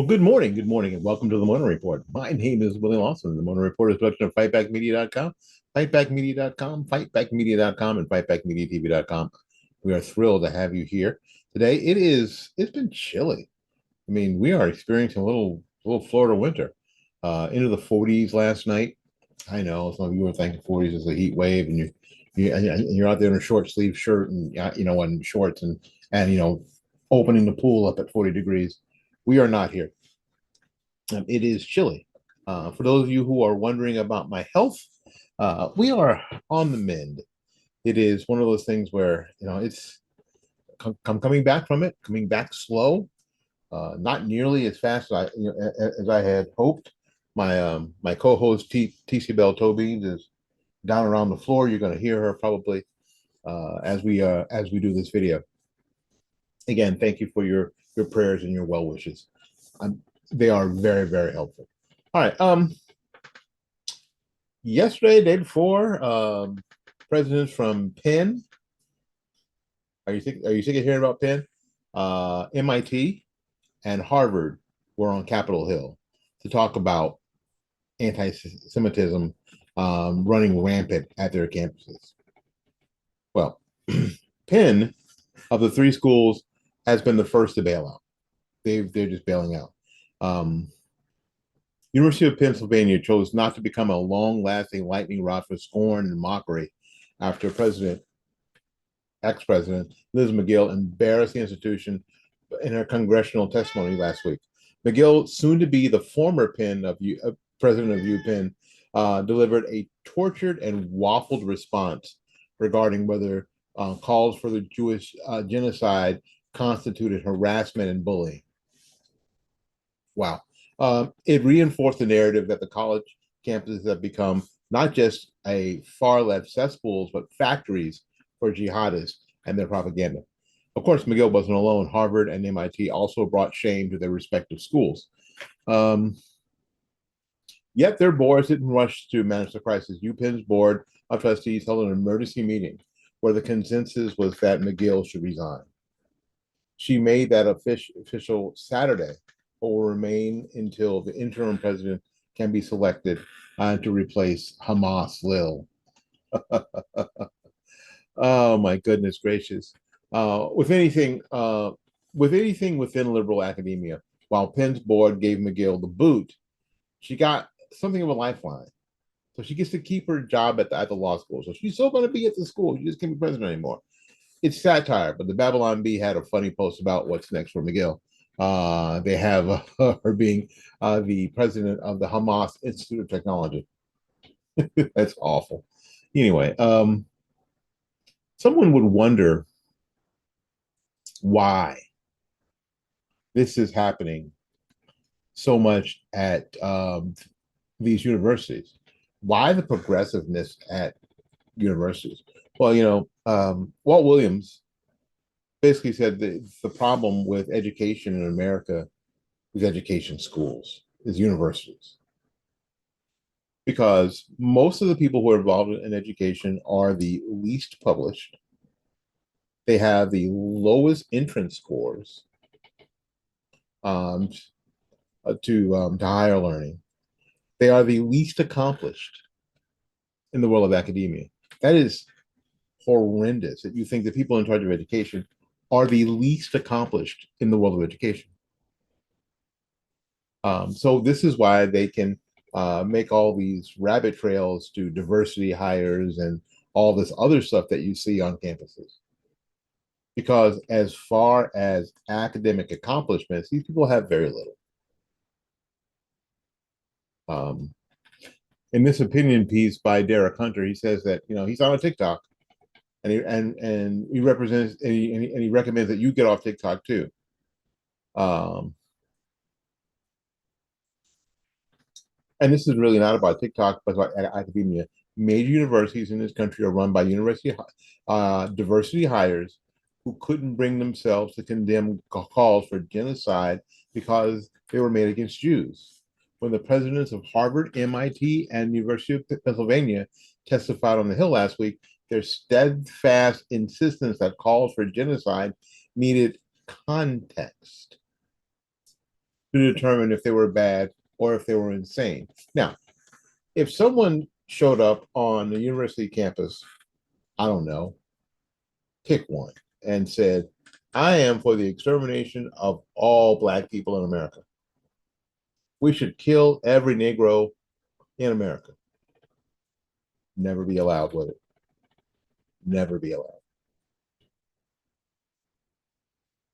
Well, good morning, and welcome to the Morning Report. My name is Willie Lawson. The Morning Report is a production of fightbackmedia.com, fightbackmedia.com, and fightbackmediatv.com. We are thrilled to have you here today. It's been chilly. I mean, we are experiencing a little Florida winter. Into the 40s last night. I know some of you were thinking 40s is a heat wave, and you're out there in a short sleeve shirt and and shorts and opening the pool up at 40 degrees. We are not here. It is chilly. For those of you who are wondering about my health, we are on the mend. It is one of those things where I'm coming back from it, coming back slow, not nearly as fast as I had hoped. My co-host TC Bell Tobin is down around the floor. You're going to hear her probably as we do this video. Again, thank you for your prayers and your well wishes. They are very, very helpful. All right. Yesterday, day before, presidents from Penn. Are you sick of hearing about Penn? MIT and Harvard were on Capitol Hill to talk about anti-Semitism running rampant at their campuses. Well, Penn, of the three schools, has been the first to bail out. They're just bailing out. University of Pennsylvania chose not to become a long-lasting lightning rod for scorn and mockery after ex-president Liz McGill embarrassed the institution in her congressional testimony last week. McGill, soon to be the former president of UPenn, delivered a tortured and waffled response regarding whether calls for the Jewish genocide constituted harassment and bullying. Wow. It reinforced the narrative that the college campuses have become not just a far left cesspools, but factories for jihadists and their propaganda. Of course, McGill wasn't alone. Harvard and MIT also brought shame to their respective schools. Yet their boards didn't rush to manage the crisis. UPenn's board of trustees held an emergency meeting where the consensus was that McGill should resign. She made that official Saturday, but will remain until the interim president can be selected to replace Hamas Lil. Oh my goodness gracious! With anything within liberal academia, while Penn's board gave McGill the boot, she got something of a lifeline. So she gets to keep her job at the law school. So she's still going to be at the school. She just can't be president anymore. It's satire, but the Babylon Bee had a funny post about what's next for McGill. They have her being the president of the Hamas Institute of Technology. That's awful. Anyway, someone would wonder why this is happening so much at these universities. Why the progressiveness at universities? Well, Walt Williams basically said that the problem with education in America is education schools, is universities. Because most of the people who are involved in education are the least published. They have the lowest entrance scores to higher learning. They are the least accomplished in the world of academia. That is horrendous that you think the people in charge of education are the least accomplished in the world of education. So this is why they can make all these rabbit trails to diversity hires and all this other stuff that you see on campuses. Because as far as academic accomplishments, these people have very little. In this opinion piece by Derek Hunter, he says that he's on a TikTok, and he represents and he recommends that you get off TikTok too. And this is really not about TikTok, but about academia. Major universities in this country are run by diversity hires who couldn't bring themselves to condemn calls for genocide because they were made against Jews. When the presidents of Harvard, MIT, and University of Pennsylvania testified on the Hill last week, their steadfast insistence that calls for genocide needed context. to determine if they were bad or if they were insane. Now, if someone showed up on the university campus, I don't know, pick one, and said, I am for the extermination of all Black people in America. We should kill every Negro in America. Never be allowed with it. Never be allowed.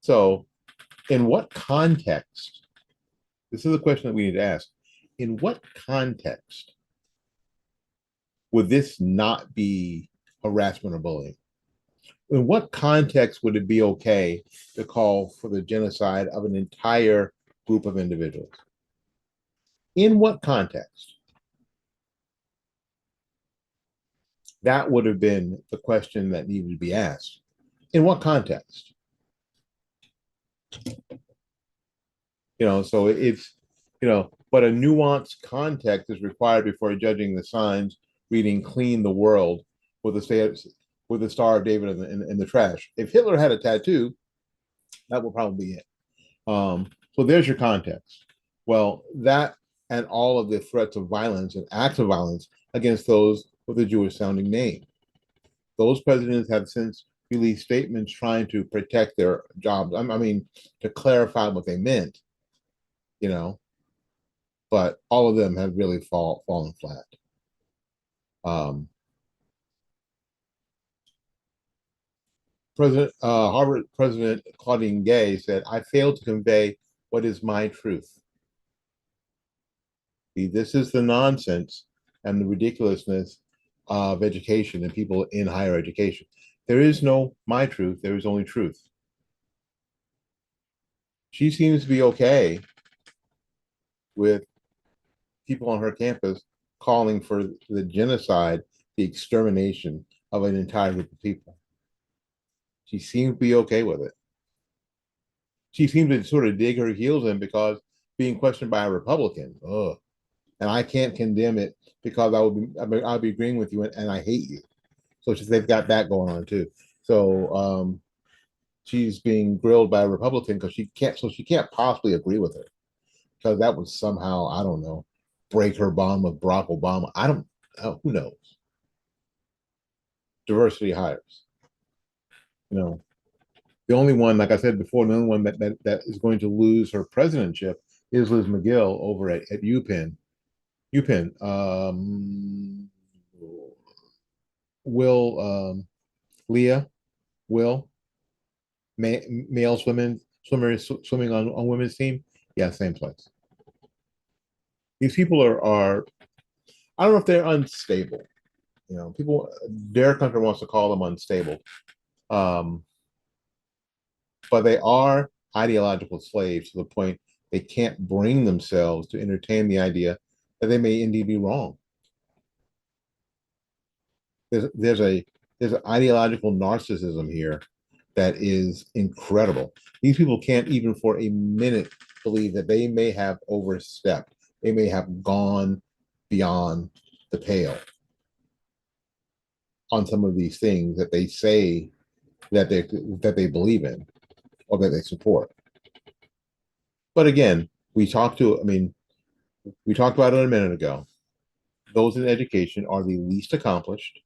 So, in what context? This is a question that we need to ask. In what context would this not be harassment or bullying? In what context would it be okay to call for the genocide of an entire group of individuals? In what context? That would have been the question that needed to be asked. In what context? So it's, but a nuanced context is required before judging the signs reading "Clean the World" with the Star of David in the trash. If Hitler had a tattoo, that would probably be it. So there's your context. Well, that and all of the threats of violence and acts of violence against those with a Jewish sounding name. Those presidents have since released statements trying to protect their jobs. I mean, to clarify what they meant, but all of them have really fallen flat. Harvard President Claudine Gay said, I failed to convey what is my truth. See, this is the nonsense and the ridiculousness of education and people in higher education. There is no my truth, there is only truth. She seems to be okay with people on her campus calling for the genocide, the extermination of an entire group of people. She seems to be okay with it. She seems to sort of dig her heels in because being questioned by a Republican, and I can't condemn it because I'll be agreeing with you and I hate you. So they've got that going on too. So she's being grilled by a Republican because she can't possibly agree with her because that would somehow, I don't know, break her bond with Barack Obama. I don't know. Who knows? Diversity hires. The only one, like I said before, the only one that is going to lose her presidentship is Liz McGill over at UPenn. Will male swimmers swimming on women's team. Yeah, same place. These people are I don't know if they're unstable. People, Derek Hunter wants to call them unstable. But they are ideological slaves to the point they can't bring themselves to entertain the idea that they may indeed be wrong. There's an ideological narcissism here that is incredible. These people can't even for a minute believe that they may have overstepped. They may have gone beyond the pale on some of these things that they say that they believe in or that they support. But again, we talked about it a minute ago. Those in education are the least accomplished,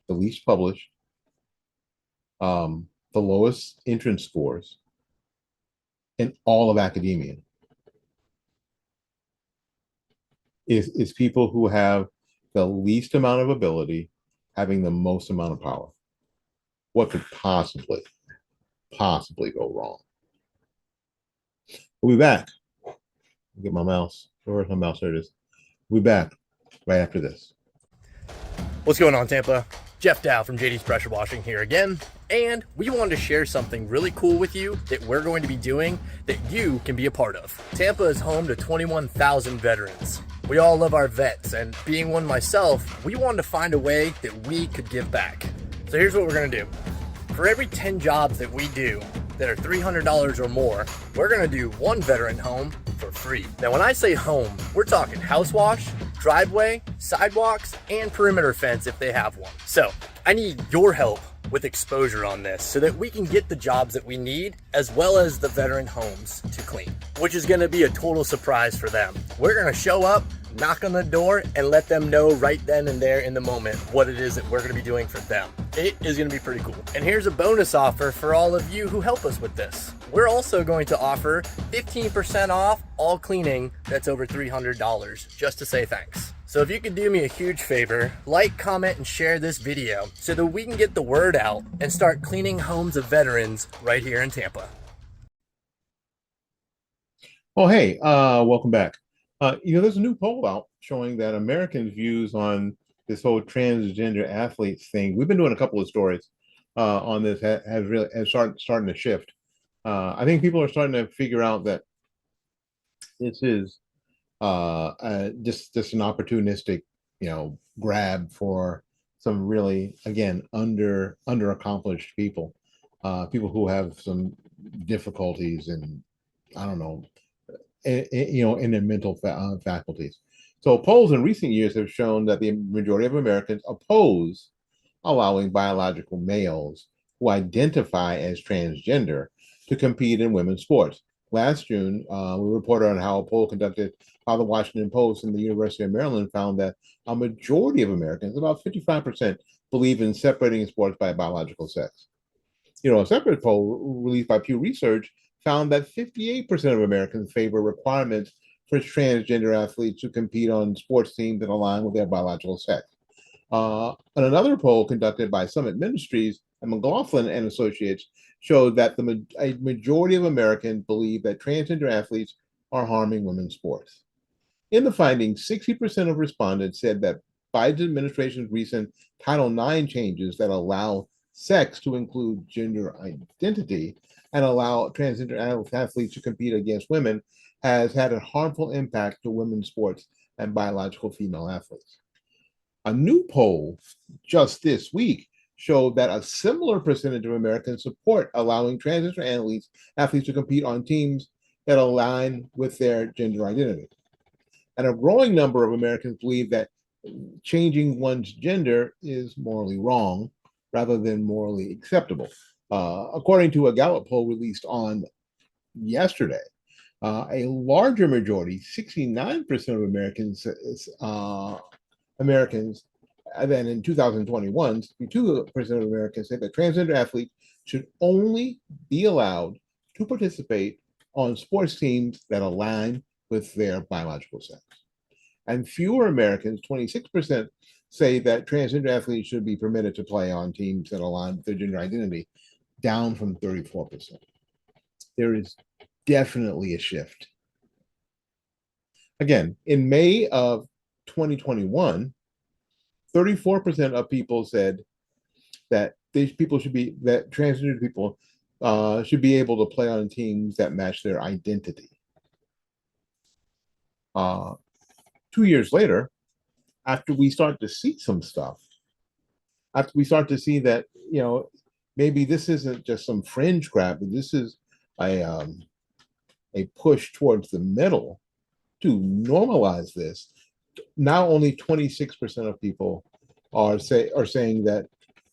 the least published, the lowest entrance scores in all of academia. Is people who have the least amount of ability having the most amount of power. What could possibly go wrong? We'll be back. Get my mouse. Where's my mouse? There it is. We'll be back right after this. What's going on, Tampa? Jeff Dow from JD's Pressure Washing here again, and we wanted to share something really cool with you that we're going to be doing that you can be a part of. Tampa is home to 21,000 veterans. We all love our vets, and being one myself, we wanted to find a way that we could give back. So here's what we're going to do. For every 10 jobs that we do that are $300 or more, we're going to do one veteran home for free. Now, when I say home, we're talking house wash, driveway, sidewalks, and perimeter fence if they have one. So I need your help with exposure on this so that we can get the jobs that we need as well as the veteran homes to clean, which is going to be a total surprise for them. We're going to show up, knock on the door, and let them know right then and there in the moment what it is that we're going to be doing for them. It is going to be pretty cool. And here's a bonus offer for all of you who help us with this. We're also going to offer 15% off all cleaning that's over $300 just to say thanks. So if you could do me a huge favor, like, comment, and share this video so that we can get the word out and start cleaning homes of veterans right here in Tampa. Oh, hey, welcome back. There's a new poll out showing that Americans' views on this whole transgender athletes thing. We've been doing a couple of stories on this has starting to shift. I think people are starting to figure out that this is just an opportunistic, grab for some really, again, underaccomplished people, people who have some difficulties and I don't know, in their mental faculties. So polls in recent years have shown that the majority of Americans oppose allowing biological males who identify as transgender to compete in women's sports. Last June, we reported on how a poll conducted by the Washington Post and the University of Maryland found that a majority of Americans, about 55%, believe in separating sports by biological sex. A separate poll released by Pew Research found that 58% of Americans favor requirements for transgender athletes to compete on sports teams that align with their biological sex. And another poll conducted by Summit Ministries and McLaughlin and Associates showed that a majority of Americans believe that transgender athletes are harming women's sports. In the findings, 60% of respondents said that Biden administration's recent Title IX changes that allow sex to include gender identity and allow transgender athletes to compete against women has had a harmful impact to women's sports and biological female athletes. A new poll just this week showed that a similar percentage of Americans support allowing transgender athletes to compete on teams that align with their gender identity. And a growing number of Americans believe that changing one's gender is morally wrong rather than morally acceptable. According to a Gallup poll released on yesterday, a larger majority, 69% of Americans than in 2021, 62% of Americans say that transgender athletes should only be allowed to participate on sports teams that align with their biological sex. And fewer Americans, 26%, say that transgender athletes should be permitted to play on teams that align with their gender identity, down from 34%. There is definitely a shift. Again, in May of 2021, 34% of people said that transgender people should be able to play on teams that match their identity. 2 years later, after we start to see some stuff, after we start to see that, maybe this isn't just some fringe crap, but this is a push towards the middle to normalize this. Now only 26% of people are saying that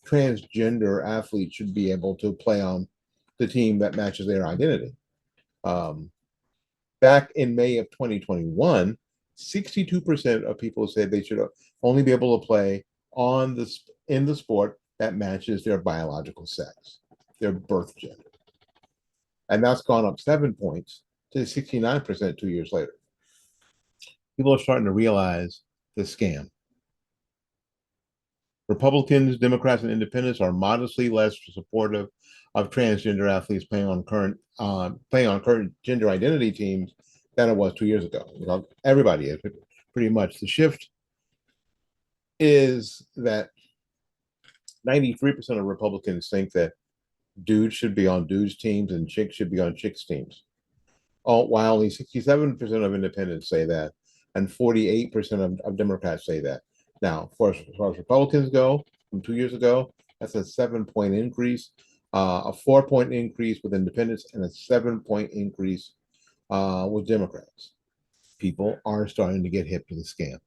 transgender athletes should be able to play on the team that matches their identity. Back in May of 2021, 62% of people said they should only be able to play in the sport that matches their biological sex, their birth gender. And that's gone up 7 points to 69% 2 years later. People are starting to realize the scam. Republicans, Democrats, and independents are modestly less supportive of transgender athletes playing on current gender identity teams than it was 2 years ago. Everybody is pretty much. The shift is that 93% of Republicans think that dudes should be on dudes teams and chicks should be on chicks teams. While only 67% of independents say that, and 48% of Democrats say that. Now, as far as Republicans go, from 2 years ago, that's a 7-point increase, a 4-point increase with independents, and a 7-point increase with Democrats. People are starting to get hip to the scam.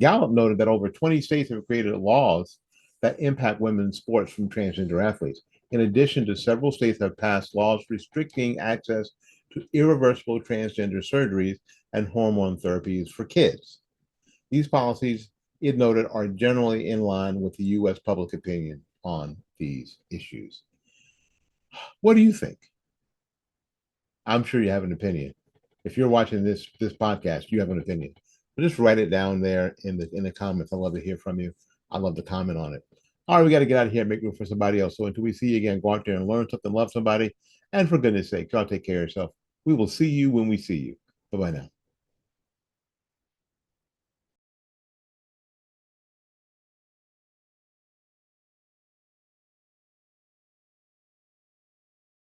Gallup noted that over 20 states have created laws that impact women's sports from transgender athletes. In addition to several states have passed laws restricting access to irreversible transgender surgeries and hormone therapies for kids. These policies, it noted, are generally in line with the U.S. public opinion on these issues. What do you think? I'm sure you have an opinion. If you're watching this podcast, you have an opinion. But just write it down there in the comments. I'd love to hear from you. I'd love to comment on it. All right, we got to get out of here and make room for somebody else. So until we see you again, go out there and learn something, love somebody. And for goodness sake, y'all take care of yourself. We will see you when we see you. Bye-bye now.